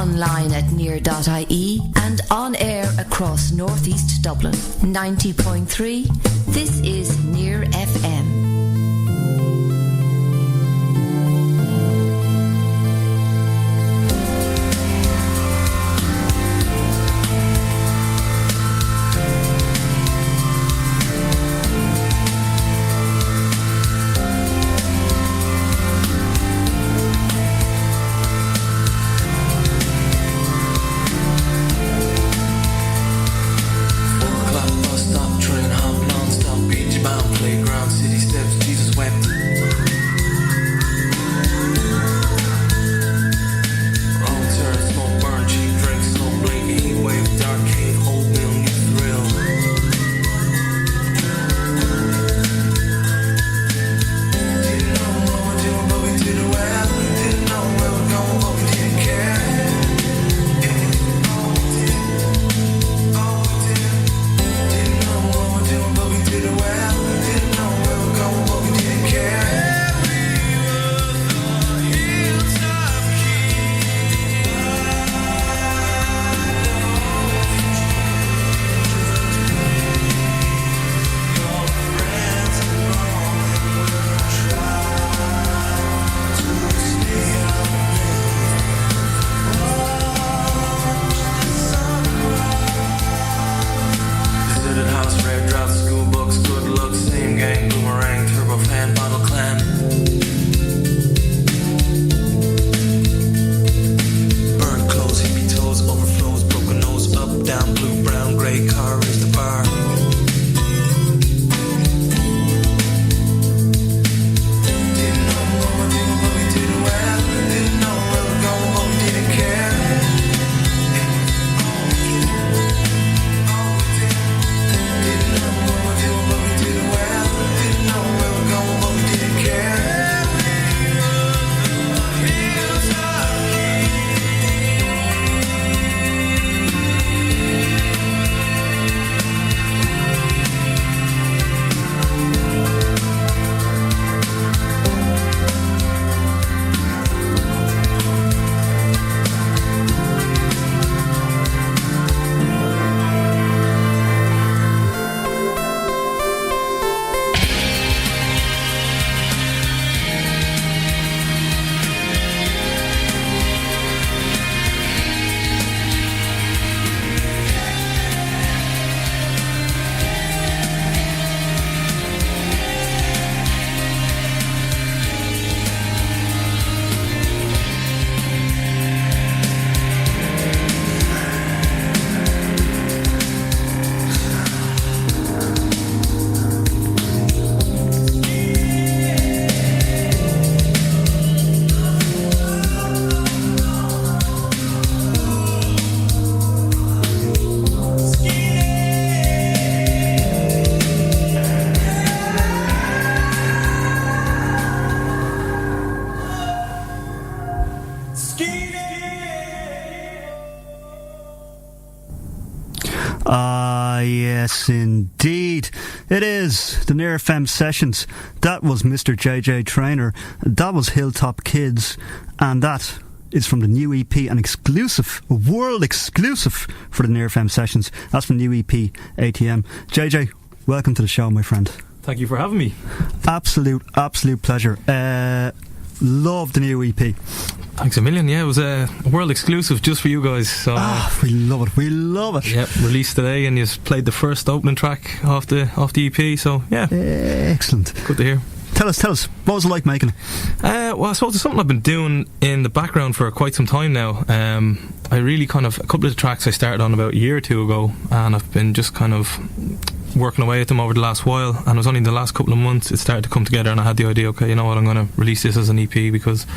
online at near.ie and on air across northeast Dublin. 90.3, this is Near FM. Yes, indeed. It is the Near FM sessions. That was Mr. JJ Treanor. That was Hilltop Kids. And that is from the new EP, an exclusive, a world exclusive for the Near FM sessions. That's from the new EP, ATM. JJ, welcome to the show, my friend. Thank you for having me. Absolute pleasure. Love the new EP. Thanks a million. Yeah, it was a world exclusive just for you guys. So, we love it. Yeah, released today, and you played the first opening track off the EP. So yeah, excellent. Good to hear. Tell us, what was it like making it? Well, I suppose it's something I've been doing in the background for quite some time now. I really a couple of the tracks I started on about a year or two ago, and I've been just kind of working away at them over the last while, and it was only in the last couple of months it started to come together, and I had the idea, okay, you know what, I'm going to release this as an EP, because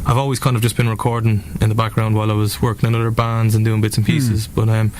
I've always kind of just been recording in the background while I was working in other bands and doing bits and pieces. But I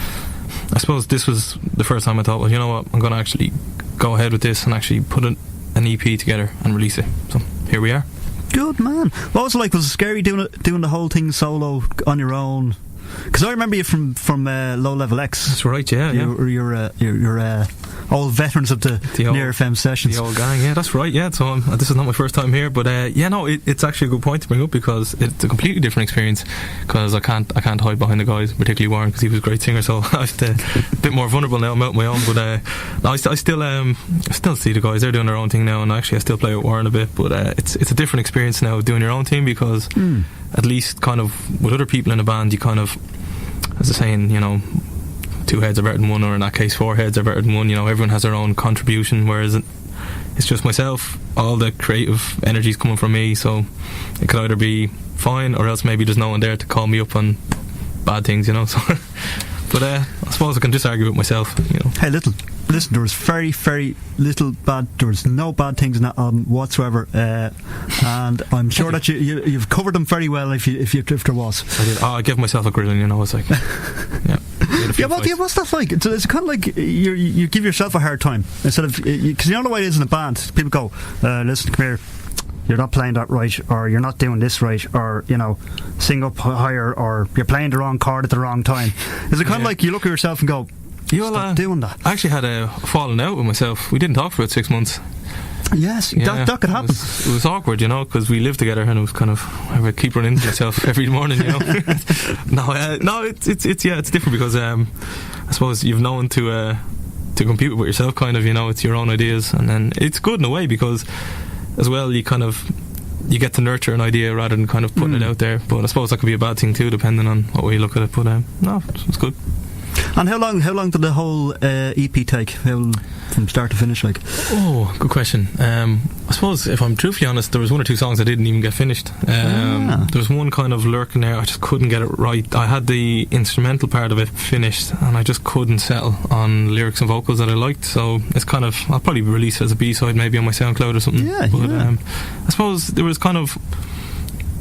suppose this was the first time I thought, well, you know what, I'm going to actually go ahead with this and actually put an EP together and release it. So here we are. Good man. What was it like? Was it scary doing the whole thing solo on your own? Because I remember you from Low Level X. That's right. Yeah. You're old veterans of the Near FM sessions. The old gang, yeah, that's right. Yeah, so this is not my first time here, but it's actually a good point to bring up because it's a completely different experience. Because I can't hide behind the guys, particularly Warren, because he was a great singer. So I'm a bit more vulnerable now. I'm out on my own, but I still see the guys. They're doing their own thing now, and actually I still play with Warren a bit. But it's a different experience now doing your own thing because at least kind of with other people in a band, you kind of, as a saying, you know, 2 heads are better than one, or in that case 4 heads are better than one. You know, everyone has their own contribution, whereas it's just myself. All the creative energy's coming from me, so it could either be fine or else maybe there's no one there to call me up on bad things, you know. So but I suppose I can just argue with myself, you know. Hey, listen, there was very, very little bad. There was no bad things in that album whatsoever, and I'm sure that you've covered them very well. If there was, I did. I gave myself a grilling, you know. It's like, yeah. What's that like? It's kind of like you give yourself a hard time instead of, because you know the way it is in a band. People go, listen, come here. You're not playing that right, or you're not doing this right, or, you know, sing up higher, or you're playing the wrong chord at the wrong time. Is it kind of like you look at yourself and go, stop doing that? I actually had a falling out with myself. We didn't talk for about 6 months. Yes, yeah, that could happen. It was awkward, you know, because we lived together, and it was kind of, I would keep running into myself every morning, you know. It's different because I suppose you've known to compete with yourself, kind of, you know. It's your own ideas, and then it's good in a way because as well you get to nurture an idea rather than kind of putting it out there. But I suppose that could be a bad thing too, depending on what way you look at it. But no, it's good. And how long did the whole EP take? From start to finish, like? Oh, good question. I suppose if I'm truthfully honest, there was 1 or 2 songs I didn't even get finished. There was one kind of lurking there. I just couldn't get it right. I had the instrumental part of it finished, and I just couldn't settle on lyrics and vocals that I liked. So it's kind of, I'll probably release it as a B-side maybe on my SoundCloud or something. I suppose there was kind of,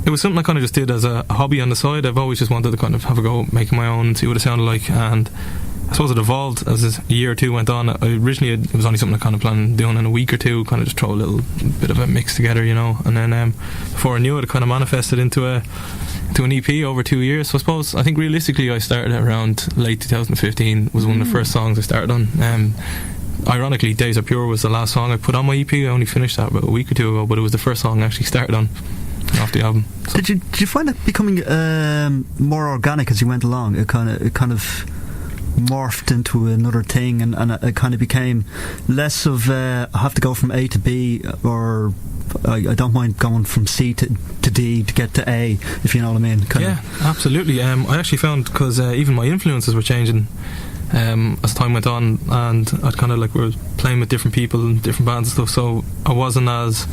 it was something I kind of just did as a hobby on the side. I've always just wanted to kind of have a go making my own and see what it sounded like, and I suppose it evolved as a year or 2 went on. Originally it was only something I kind of planned doing in a week or 2, kind of just throw a little bit of a mix together, you know, and then before I knew it kind of manifested into an EP over 2 years. So I think realistically I started around late 2015 was one of the first songs I started on. Ironically, Days Are Pure was the last song I put on my EP. I only finished that about a week or 2 ago, but it was the first song I actually started on off the album. So. Did you find it becoming more organic as you went along? It kind of morphed into another thing, and it kind of became less of I have to go from A to B, or I don't mind going from C to D to get to A, if you know what I mean. Absolutely. I actually found, because even my influences were changing as time went on, and I'd kind of like, we were playing with different people and different bands and stuff, so I wasn't as,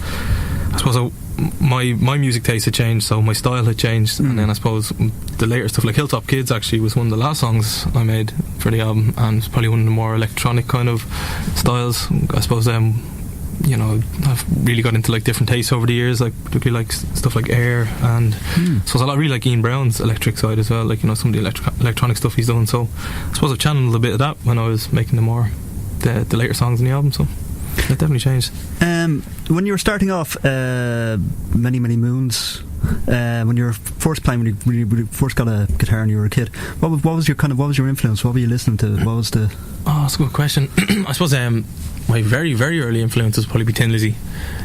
I suppose my music taste had changed, so my style had changed. And then I suppose the later stuff like Hilltop Kids actually was one of the last songs I made for the album, and it's probably one of the more electronic kind of styles. I suppose you know, I've really got into like different tastes over the years, like particularly like stuff like Air, and so I really like Ian Brown's electric side as well, like, you know, some of the electronic stuff he's done. So I suppose I've channeled a bit of that when I was making the later songs in the album, so it definitely changed. When you were starting off, many moons, when you were first playing, when you first got a guitar and you were a kid, what was your influence? What were you listening to? What was the? Oh, that's a good question. I suppose my very, very early influences would probably be Tin Lizzy.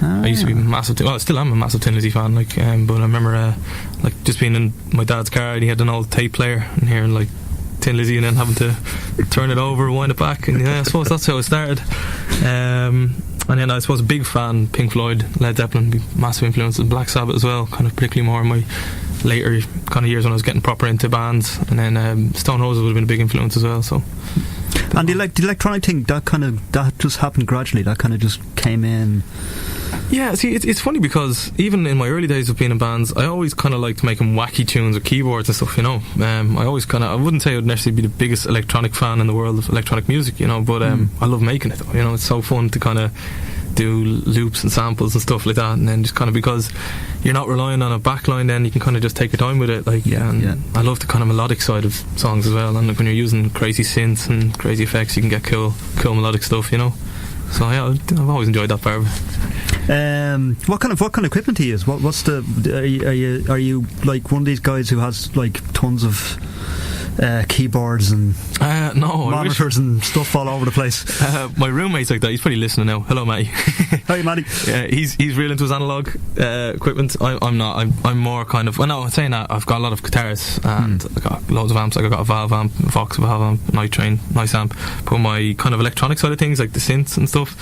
I used to be massive. I still am a massive Tin Lizzy fan. Like, but I remember like just being in my dad's car and he had an old tape player and hearing like Tin Lizzy and then having to turn it over, wind it back, and I suppose that's how it started. And then I suppose a big fan, Pink Floyd, Led Zeppelin, massive influence, and Black Sabbath as well, kind of particularly more in my later kind of years when I was getting proper into bands. And then Stone Roses would have been a big influence as well. So. And the electronic thing, that just happened gradually, that kind of just came in. Yeah, see, it's funny because even in my early days of being in bands, I always kind of liked making wacky tunes with keyboards and stuff, you know. I always kind of, I wouldn't say I would necessarily be the biggest electronic fan in the world of electronic music, you know, but I love making it, you know. It's so fun to kind of do loops and samples and stuff like that, and then just kind of, because you're not relying on a backline, then you can kind of just take your time with it, like. I love the kind of melodic side of songs as well, and like when you're using crazy synths and crazy effects, you can get cool melodic stuff, you know. So yeah, I've always enjoyed that part of it. What kind of equipment do you use? What's the? Are you like one of these guys who has like tons of keyboards and no, monitors and stuff all over the place. My roommate's like that. He's probably listening now. Hello, Matty. Hey, Matty. He's real into his analog equipment. I'm not. I'm more kind of. Well, no, I'm saying that I've got a lot of guitars and I got loads of amps. Like I got a Valve amp, a Vox Valve amp, Night Train, nice amp. But my kind of electronic side of things, like the synths and stuff,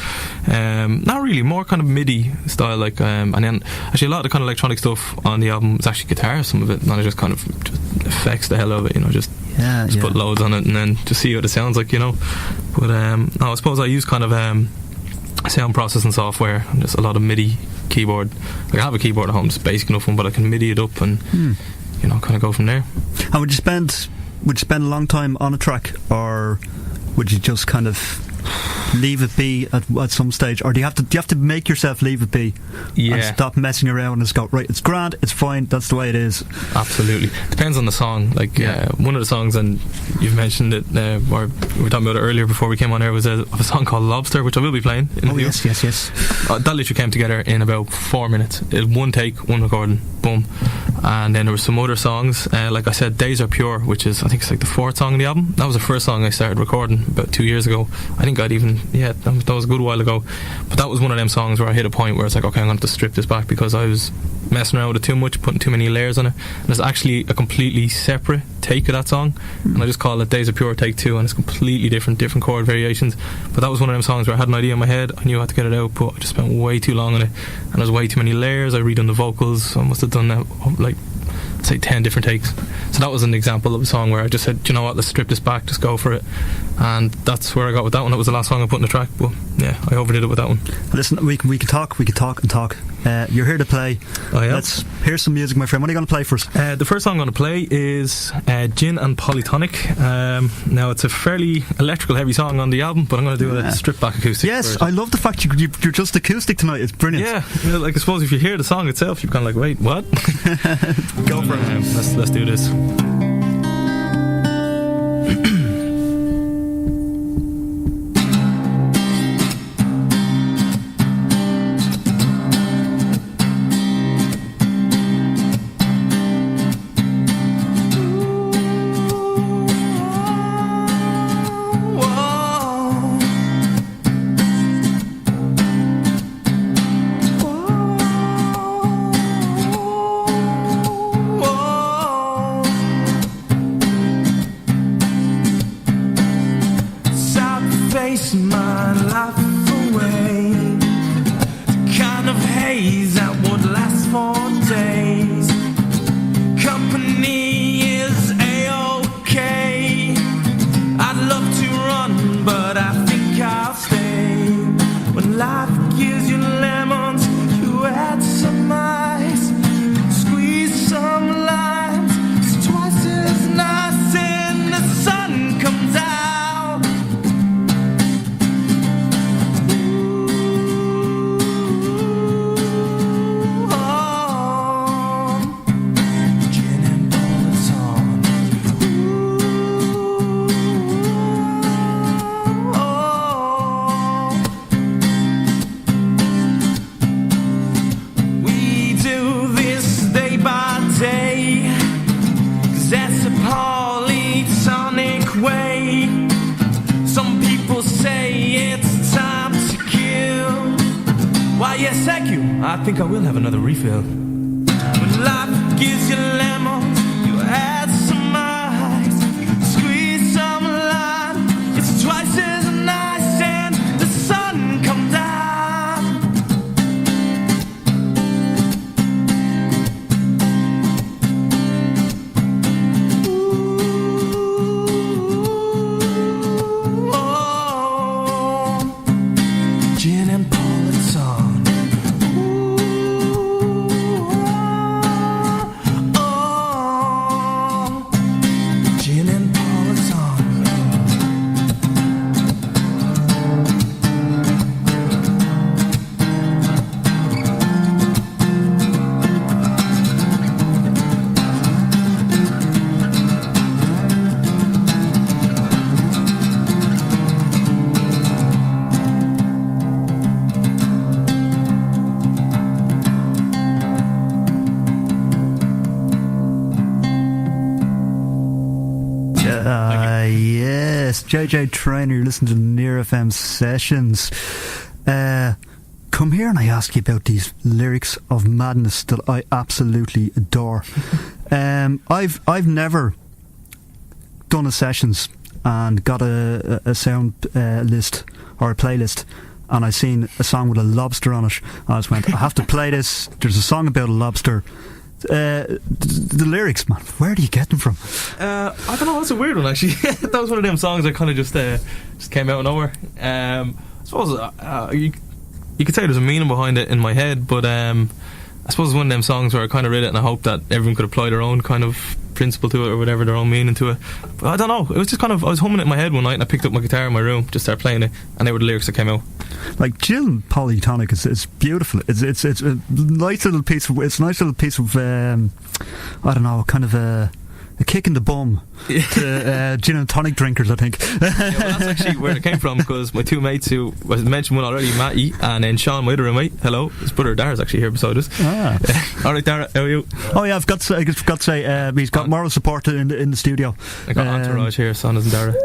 not really. More kind of MIDI style. Like and then actually a lot of the kind of electronic stuff on the album is actually guitar. Some of it, and I just kind of just effects the hell out of it. You know, just put loads on it and then just see what it sounds like. You know, but no, I suppose I use kind of sound processing software and just a lot of MIDI keyboard. Like I have a keyboard at home, just basic enough one, but I can MIDI it up and you know, kind of go from there. And would you spend a long time on a track, or would you just kind of leave it be at some stage, or do you have to make yourself leave it be and stop messing around and just go, right, it's grand, it's fine, that's the way it is? Absolutely. Depends on the song. Like one of the songs, and you've mentioned it, or we were talking about it earlier before we came on air, was a song called Lobster, which I will be playing in the yes. That literally came together in about 4 minutes. It was one take, one recording, boom. And then there were some other songs, like I said, Days Are Pure, which is, I think it's like the 4th song on the album. That was the first song I started recording about 2 years ago. I think I'd even, that was a good while ago. But that was one of them songs where I hit a point where it's like, okay, I'm going to have to strip this back because I was messing around with it too much, putting too many layers on it. And it's actually a completely separate take of that song, and I just call it Days Are Pure Take 2, and it's completely different chord variations. But that was one of them songs where I had an idea in my head, I knew I had to get it out, but I just spent way too long on it, and there's way too many layers. I redone the vocals, so I must have done that like, say, 10 different takes. So that was an example of a song where I just said, do you know what, let's strip this back, just go for it. And that's where I got with that one. That was the last song I put in the track, but yeah, I overdid it with that one. Listen, we can talk and talk. You're here to play. Let's hear some music, my friend. What are you going to play for us? The first song I'm going to play is Gin and Polytonic. Now, it's a fairly electrical heavy song on the album, but I'm going to do a stripped back acoustic version. I love the fact you're just acoustic tonight. It's brilliant. Yeah, like I suppose if you hear the song itself, you're kind of like, wait, what? Go for it. Let's do this. My life away, the kind of haze that would last for days. Company is A-OK. I'd love to run, but I think I'll stay. When life gives you lemons, you add some ice, squeeze some limes. It's twice as nice, and the sun comes out. That's a polytonic way. Some people say it's time to kill. Why, yes, thank you. I think I will have another refill. When life gives you lemons, you add some ice, squeeze some lime. It's twice as nice, and the sun comes out. Gin and Polytonic. Yes, JJ Treanor, you're listening to Near FM Sessions. Come here and I ask you about these lyrics of madness that I absolutely adore. I've never done a sessions and got a sound list or a playlist, and I seen a song with a lobster on it. I just went, I have to play this. There's a song about a lobster. The lyrics, man, where do you get them from? I don't know, that's a weird one actually. That was one of them songs that kind of just came out of nowhere. I suppose you could say there's a meaning behind it in my head, but I suppose it's one of them songs where I kind of read it and I hope that everyone could apply their own kind of principle to it or whatever, their own meaning to it. But I don't know, it was just kind of, I was humming it in my head one night and I picked up my guitar in my room, just started playing it, and they were the lyrics that came out. Like Gin Polytonic is beautiful. It's a nice little piece of I don't know, kind of a kick in the bum to gin and tonic drinkers, I think. Yeah, well, that's actually where it came from, because my two mates, who I mentioned one already, Matty, and then Sean, my other roommate, hello, his brother Dara's actually here beside us. Alright Dara, how are you? Oh yeah, I forgot to say he's got moral support in the studio. I got entourage here, Sonas and Dara.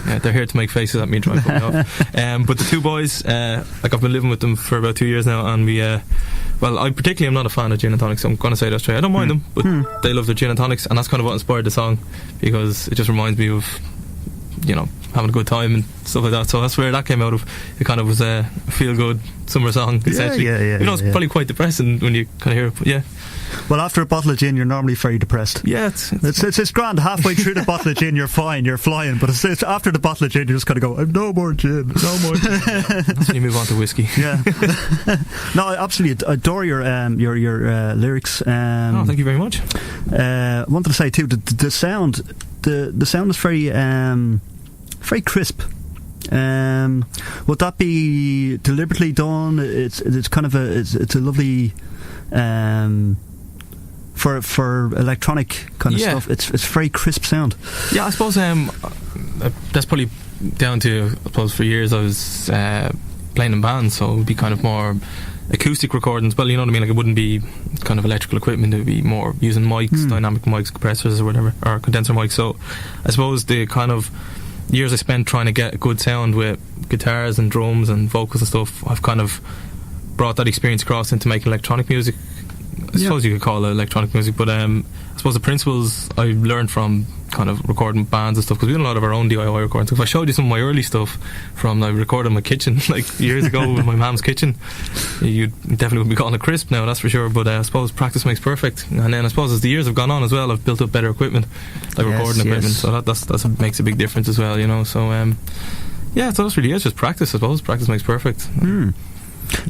Yeah, they're here to make faces at me and try and put me off. But the two boys, like I've been living with them for about 2 years now, and we well, I particularly am not a fan of gin and tonics, so I'm going to say that straight. I don't mind them, but they love their gin and tonics, and that's kind of what inspired the song, because it just reminds me of, you know, having a good time and stuff like that. So that's where that came out of. It kind of was a feel-good summer song, essentially. Yeah. You know, it's probably quite depressing when you kind of hear it, but yeah. Well, after a bottle of gin, you're normally very depressed. Yeah, it's grand. Halfway through the bottle of gin, you're fine, you're flying. But it's after the bottle of gin, you're just kind of go, no more gin, no more gin. That's when you move on to whiskey. Yeah. No, I absolutely adore your lyrics. Thank you very much. I wanted to say too, the sound, the sound is very crisp. Would that be deliberately done? It's kind of it's a lovely. For electronic kind of stuff, it's very crisp sound. Yeah, I suppose that's probably down to, I suppose, for years I was playing in bands, so it would be kind of more acoustic recordings. Well, you know what I mean, like it wouldn't be kind of electrical equipment, it would be more using mics, dynamic mics, compressors or whatever, or condenser mics. So I suppose the kind of years I spent trying to get a good sound with guitars and drums and vocals and stuff, I've kind of brought that experience across into making electronic music. I suppose you could call it electronic music, but I suppose the principles I learned from kind of recording bands and stuff, because we did a lot of our own DIY recording. So if I showed you some of my early stuff from I recorded in my kitchen like years ago in my mum's kitchen, you definitely wouldn't be calling it crisp now, that's for sure. But I suppose practice makes perfect, and then I suppose as the years have gone on as well, I've built up better equipment, like recording equipment, so that makes a big difference as well, you know. So yeah, so that's really it, it's just practice, I suppose. Practice makes perfect.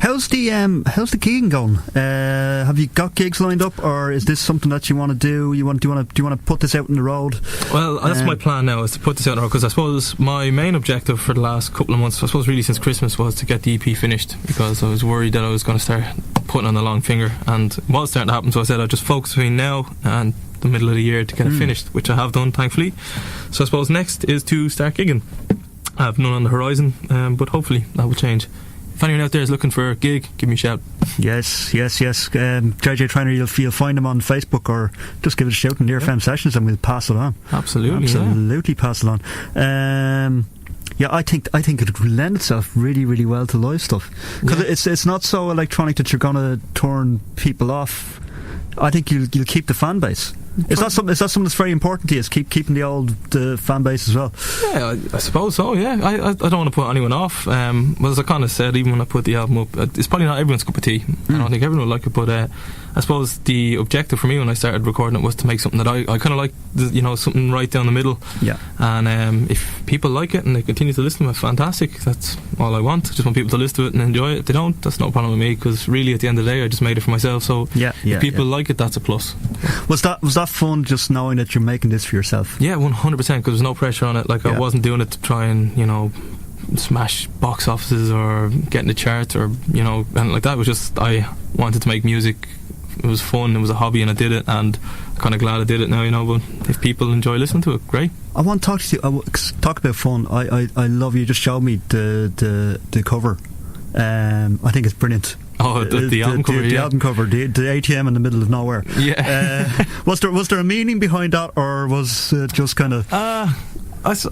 How's the gigging going? Have you got gigs lined up, or is this something that you want to do? Do you want to put this out on the road? Well, that's my plan now, is to put this out on the road, because I suppose my main objective for the last couple of months, I suppose really since Christmas, was to get the EP finished, because I was worried that I was going to start putting on the long finger, and it was starting to happen. So I said I'd just focus between now and the middle of the year to get it finished, which I have done, thankfully. So I suppose next is to start gigging. I have none on the horizon, but hopefully that will change. If anyone out there is looking for a gig, give me a shout. Yes. JJ Treanor, you'll find him on Facebook, or just give it a shout in Near FM Sessions and we'll pass it on. Absolutely pass it on. I think it would lend itself really, really well to live stuff, because it's not so electronic that you're going to turn people off. I think you'll keep the fan base. Is that something that's very important to you? Is keeping the fan base as well? Yeah, I suppose so. Yeah, I don't want to put anyone off. Well, as I kind of said, even when I put the album up, it's probably not everyone's cup of tea. I don't think everyone will like it, but I suppose the objective for me when I started recording it was to make something that I kind of like, you know, something right down the middle. Yeah. And if people like it and they continue to listen to it, fantastic. That's all I want. I just want people to listen to it and enjoy it. If they don't, that's no problem with me, because really at the end of the day I just made it for myself. So if people like it, that's a plus. Was that fun, just knowing that you're making this for yourself? Yeah, 100%, because there's no pressure on it. Like I wasn't doing it to try and, you know, smash box offices or get in the charts or, you know, and like that. It was just, I wanted to make music. It was fun, it was a hobby, and I did it, and I'm kind of glad I did it now, you know. But if people enjoy listening to it, great. I want to talk to you, talk about fun. I love, you just showed me the cover. I think it's brilliant. Oh, the album cover, the album cover, the ATM in the middle of nowhere. Yeah. Was there a meaning behind that, or was it just kind of? I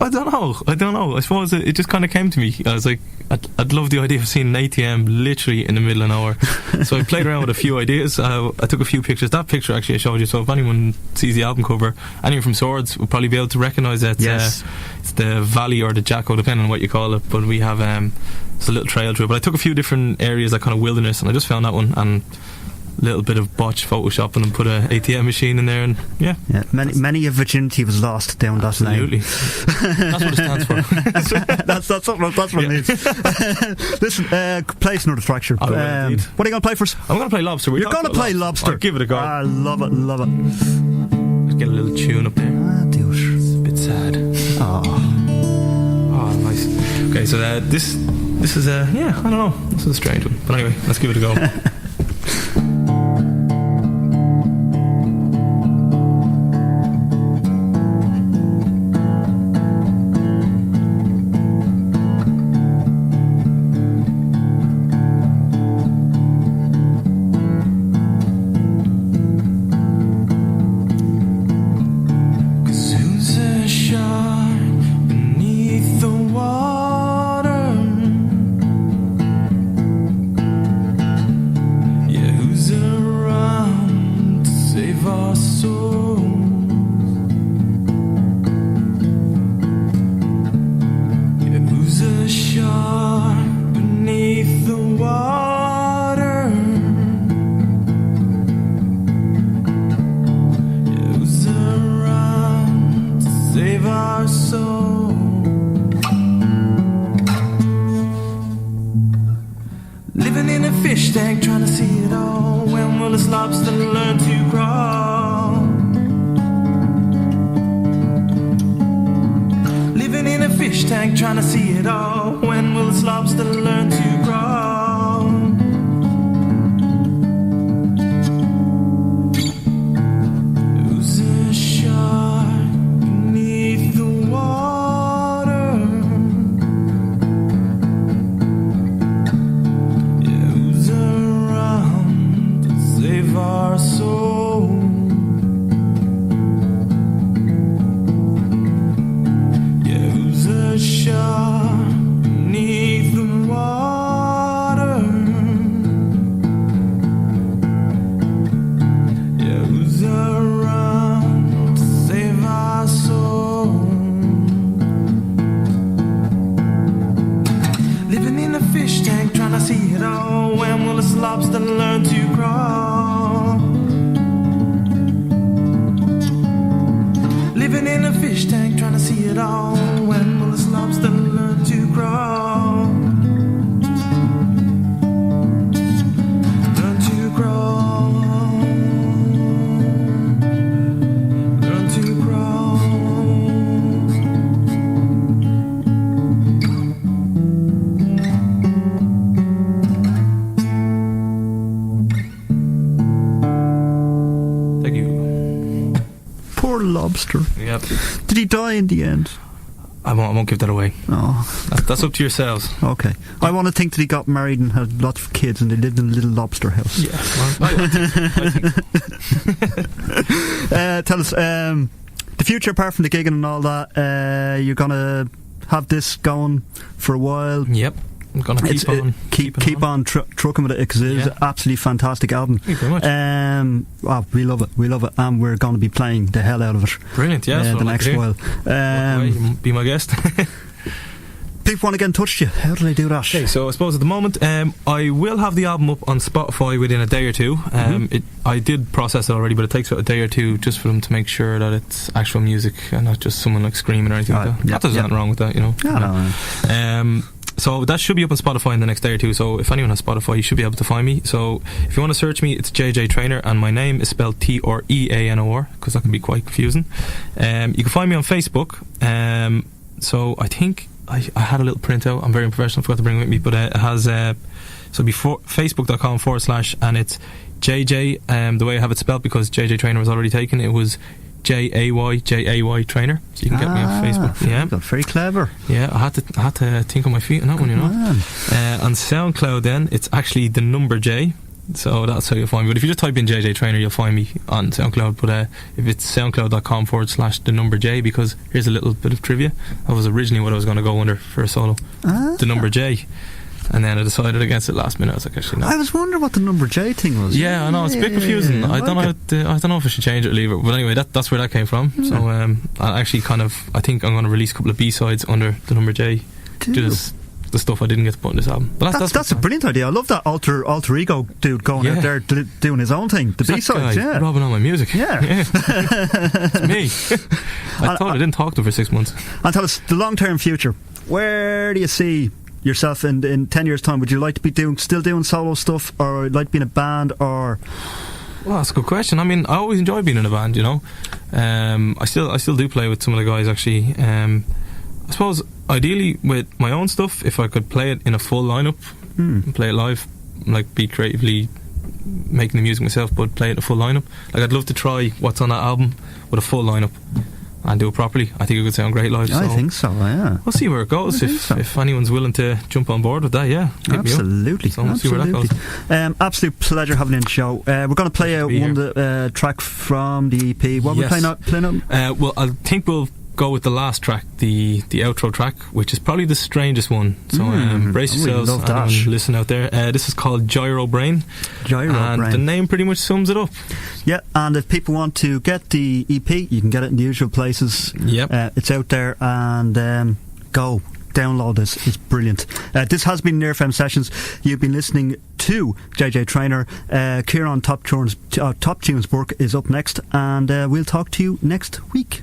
don't know. I suppose it just kind of came to me. I was like, I'd love the idea of seeing an ATM literally in the middle of nowhere. So I played around with a few ideas. I took a few pictures. That picture actually I showed you. So if anyone sees the album cover, anyone from Swords will probably be able to recognise that. Yes. It's the Valley or the Jacko, depending on what you call it. But we have it's a little trail through it. But I took a few different areas, like kind of wilderness, and I just found that one and little bit of botch photoshopping and put a ATM machine in there, and yeah, many a virginity was lost down that lane. Absolutely. That's what it stands for. that's what it means. Listen, play us another track, sure. What are you going to play for us? I'm going to play Lobster. You're going to play Lobster? I'll give it a go. I love it. Let's get a little tune up there. Do it. It's a bit sad. Oh, nice. Okay, so this is I don't know, this is a strange one, but anyway, let's give it a go. Lobster. Yep. Did he die in the end? I won't give that away. Oh, that's up to yourselves. Okay. I want to think that he got married and had lots of kids and they lived in a little lobster house. Yeah. I think. Tell us the future, apart from the gigging and all that. You're gonna have this going for a while. Yep. I'm gonna keep on trucking with it because it is an absolutely fantastic album. Thank you very much. We love it, and we're going to be playing the hell out of it. Brilliant, yeah. The next while. Be my guest. People want to get in touch with you. How do they do that? Okay, so I suppose at the moment I will have the album up on Spotify within a day or two. I did process it already, but it takes about a day or two just for them to make sure that it's actual music and not just someone like screaming or anything like that. Not that there's nothing wrong with that, you know. No. So that should be up on Spotify in the next day or two. So if anyone has Spotify, you should be able to find me. So if you want to search me, it's JJ Treanor, and my name is spelled Treanor because that can be quite confusing. You can find me on Facebook. So I think I had a little printout. I'm very unprofessional, forgot to bring it with me, but it has so before facebook.com/ and it's JJ. The way I have it spelled, because JJ Treanor was already taken, it was JAY Treanor. So you can get me on Facebook. Yeah, very clever. Yeah, I had to think on my feet on that one, you know. On SoundCloud, then it's actually the number J. So that's how you'll find me. But if you just type in JJ Treanor, you'll find me on SoundCloud. But if it's soundcloud.com/the number J, because here's a little bit of trivia. That was originally what I was going to go under for a solo. The number J. And then I decided against it last minute. I was like, actually, no. I was wondering what the number J thing was. Yeah, I know, it's a bit confusing. I don't know if I should change it or leave it. But anyway, that's where that came from. So I actually I think I'm going to release a couple of B-sides under the number J. Just the stuff I didn't get to put in this album. But that's a brilliant idea. I love that alter ego dude going out there doing his own thing. The B-sides, robbing on my music. Yeah. It's me. I didn't talk to him for 6 months. And tell us, the long-term future, where do you see yourself in 10 years' time? Would you like to be still doing solo stuff, or like to be in a band, or... Well, that's a good question. I mean, I always enjoy being in a band, you know. I still do play with some of the guys, actually. I suppose ideally with my own stuff, if I could play it in a full lineup, play it live, like be creatively making the music myself, but play it in a full lineup. Like, I'd love to try what's on that album with a full lineup and do it properly. I think it could sound great live. I think so, yeah. We'll see where it goes. If anyone's willing to jump on board with that, yeah. Absolutely. So we'll see where that goes. Absolute pleasure having you on the show. We're going to play one of the track from the EP. What are we playing out? Well, I think we'll go with the last track, the outro track, which is probably the strangest one. So brace yourselves and listen out there. This is called Gyro Brain. And the name pretty much sums it up. Yeah, and if people want to get the EP, you can get it in the usual places. Yep. It's out there, and go download this. It's brilliant. This has been Near FM Sessions. You've been listening to JJ Treanor. Kieran Top Tunes work is up next, and we'll talk to you next week.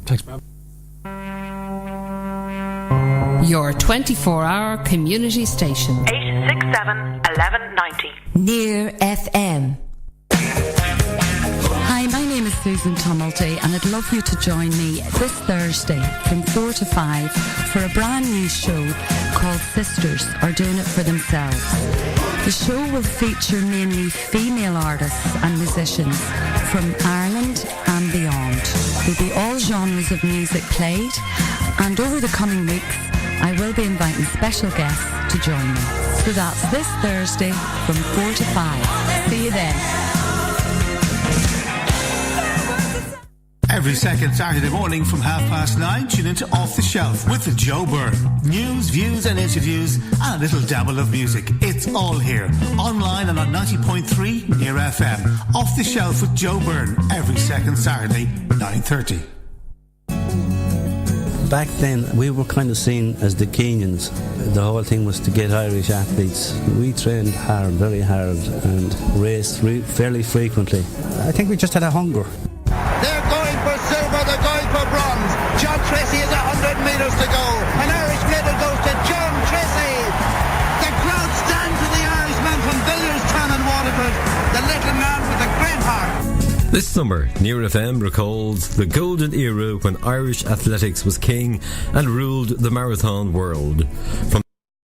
Thanks, Bob. Your 24-hour community station. 867 1190. Near FM. Hi, my name is Susan Tumulty, and I'd love you to join me this Thursday from 4 to 5 for a brand new show called Sisters Are Doing It For Themselves. The show will feature mainly female artists and musicians from Ireland and beyond. There'll be all genres of music played, and over the coming weeks I will be inviting special guests to join me. So that's this Thursday from 4 to 5. See you then. Every second Saturday morning from 9:30, tune into Off the Shelf with Joe Byrne. News, views and interviews and a little dabble of music. It's all here. Online and on 90.3 Near FM. Off the Shelf with Joe Byrne. Every second Saturday, 9:30. Back then, we were kind of seen as the Kenyans. The whole thing was to get Irish athletes. We trained hard, very hard, and raced fairly frequently. I think we just had a hunger. They're going for silver, they're going for bronze. John Tracy has 100 metres to go. An Irish medal goes to John Tracy. The crowd stand to the Irishman from Billerstown and Waterford, the little man with the great heart. This summer, Near FM recalls the golden era when Irish athletics was king and ruled the marathon world. From